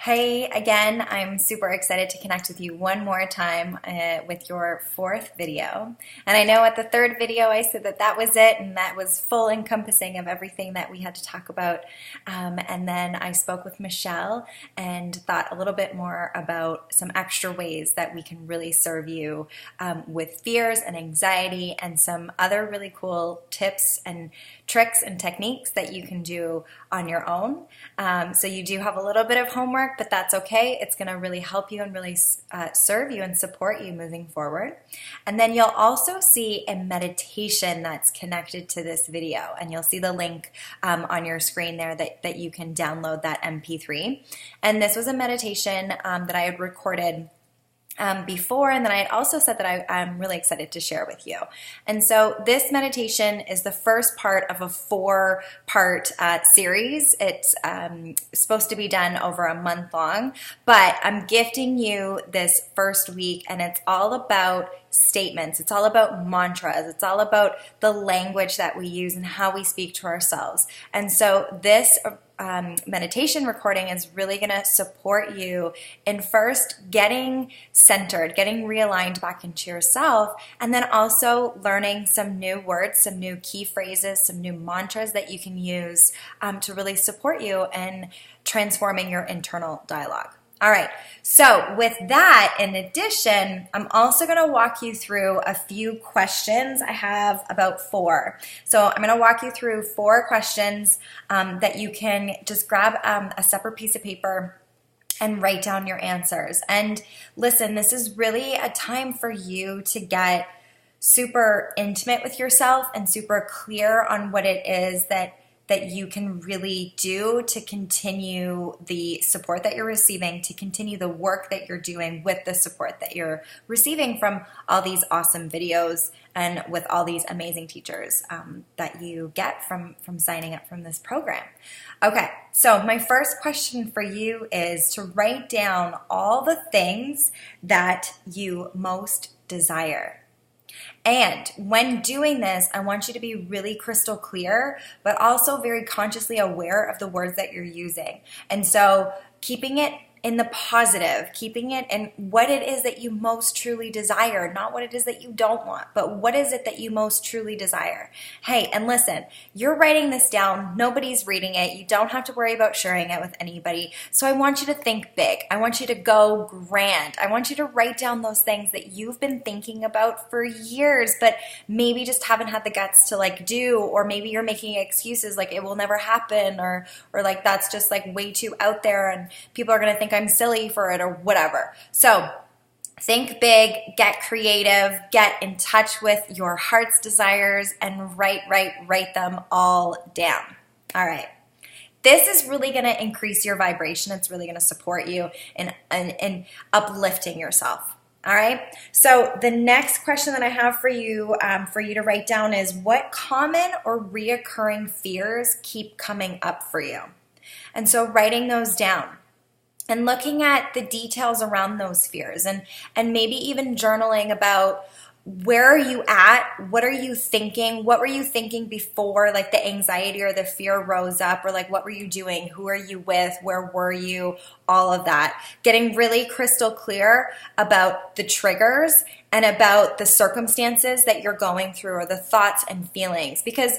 Hey, again, I'm super excited to connect with you one more time with your fourth video. And I know at the third video I said that that was it and that was full encompassing of everything that we had to talk about. And then I spoke with Michelle and thought a little bit more about some extra ways that we can really serve you with fears and anxiety and some other really cool tips and tricks and techniques that you can do on your own. So you do have a little bit of homework, but that's okay. It's going to really help you and really serve you and support you moving forward. And then you'll also see a meditation that's connected to this video, and you'll see the link on your screen there that you can download that MP3. And this was a meditation that I had recorded before, and then I had also said that I'm really excited to share with you. And so this meditation is the first part of a 4-part series. It's supposed to be done over a month long, but I'm gifting you this first week, and it's all about statements. It's all about mantras. It's all about the language that we use and how we speak to ourselves. And so this meditation recording is really going to support you in first getting centered, getting realigned back into yourself, and then also learning some new words, some new key phrases, some new mantras that you can use to really support you in transforming your internal dialogue. All right, so with that, in addition, I'm also going to walk you through a few questions. I have about 4. So I'm going to walk you through 4 questions that you can just grab a separate piece of paper and write down your answers. And listen, this is really a time for you to get super intimate with yourself and super clear on what it is that you can really do to continue the support that you're receiving, to continue the work that you're doing with the support that you're receiving from all these awesome videos and with all these amazing teachers that you get from signing up from this program. Okay, so my first question for you is to write down all the things that you most desire. And when doing this, I want you to be really crystal clear, but also very consciously aware of the words that you're using. And so keeping it in the positive, keeping it in what it is that you most truly desire, not what it is that you don't want, but what is it that you most truly desire. Hey, and listen, you're writing this down. Nobody's reading it. You don't have to worry about sharing it with anybody. So I want you to think big. I want you to go grand. I want you to write down those things that you've been thinking about for years, but maybe just haven't had the guts to do, or maybe you're making excuses like it will never happen, or like that's just like way too out there and people are going to think I'm silly for it or whatever. So think big, get creative, get in touch with your heart's desires, and write them all down. All right. This is really going to increase your vibration. It's really going to support you in uplifting yourself. All right. So the next question that I have for you to write down is, what common or reoccurring fears keep coming up for you? And so writing those down and looking at the details around those fears, and maybe even journaling about where are you at, what are you thinking, what were you thinking before like the anxiety or the fear rose up, or like what were you doing, who are you with, where were you, all of that. Getting really crystal clear about the triggers and about the circumstances that you're going through, or the thoughts and feelings, because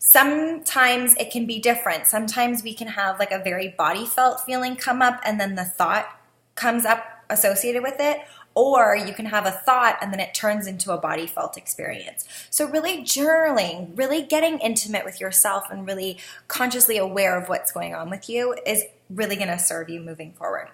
sometimes it can be different. Sometimes we can have like a very body felt feeling come up and then the thought comes up associated with it, or you can have a thought and then it turns into a body felt experience. So really journaling, really getting intimate with yourself and really consciously aware of what's going on with you is really going to serve you moving forward.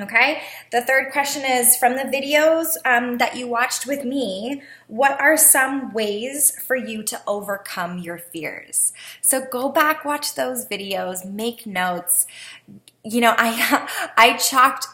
Okay, the third question is, from the videos that you watched with me, what are some ways for you to overcome your fears? So go back, watch those videos, make notes. You know, I chocked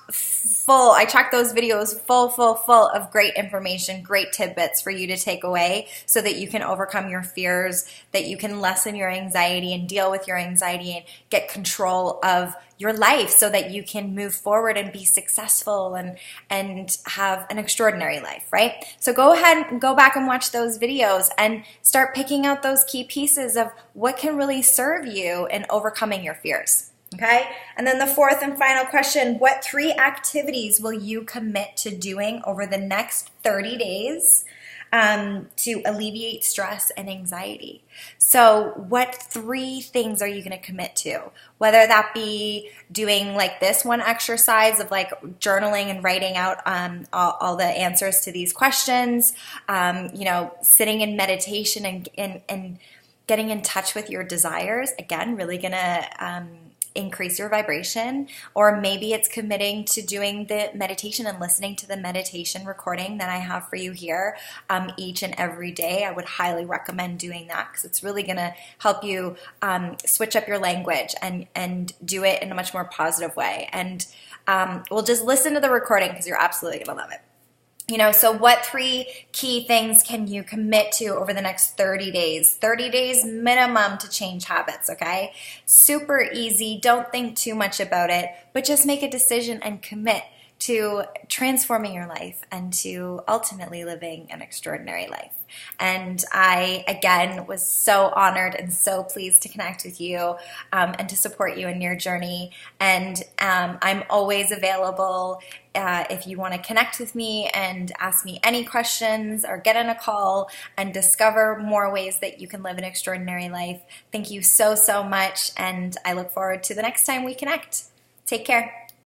those videos full of great information, great tidbits for you to take away so that you can overcome your fears, that you can lessen your anxiety and deal with your anxiety and get control of your life so that you can move forward and be successful and have an extraordinary life, right? So go ahead and go back and watch those videos and start picking out those key pieces of what can really serve you in overcoming your fears. Okay, and then the fourth and final question, what 3 activities will you commit to doing over the next 30 days to alleviate stress and anxiety? So what 3 things are you going to commit to? Whether that be doing like this one exercise of like journaling and writing out all the answers to these questions, sitting in meditation and getting in touch with your desires, again, really going to increase your vibration. Or maybe it's committing to doing the meditation and listening to the meditation recording that I have for you here each and every day. I would highly recommend doing that because it's really going to help you switch up your language and do it in a much more positive way. And we'll just listen to the recording because you're absolutely going to love it. So what 3 key things can you commit to over the next 30 days? 30 days minimum to change habits, okay? Super easy. Don't think too much about it, but just make a decision and commit to transforming your life and to ultimately living an extraordinary life. And I, again, was so honored and so pleased to connect with you and to support you in your journey. And I'm always available if you want to connect with me and ask me any questions or get on a call and discover more ways that you can live an extraordinary life. Thank you so, so much. And I look forward to the next time we connect. Take care.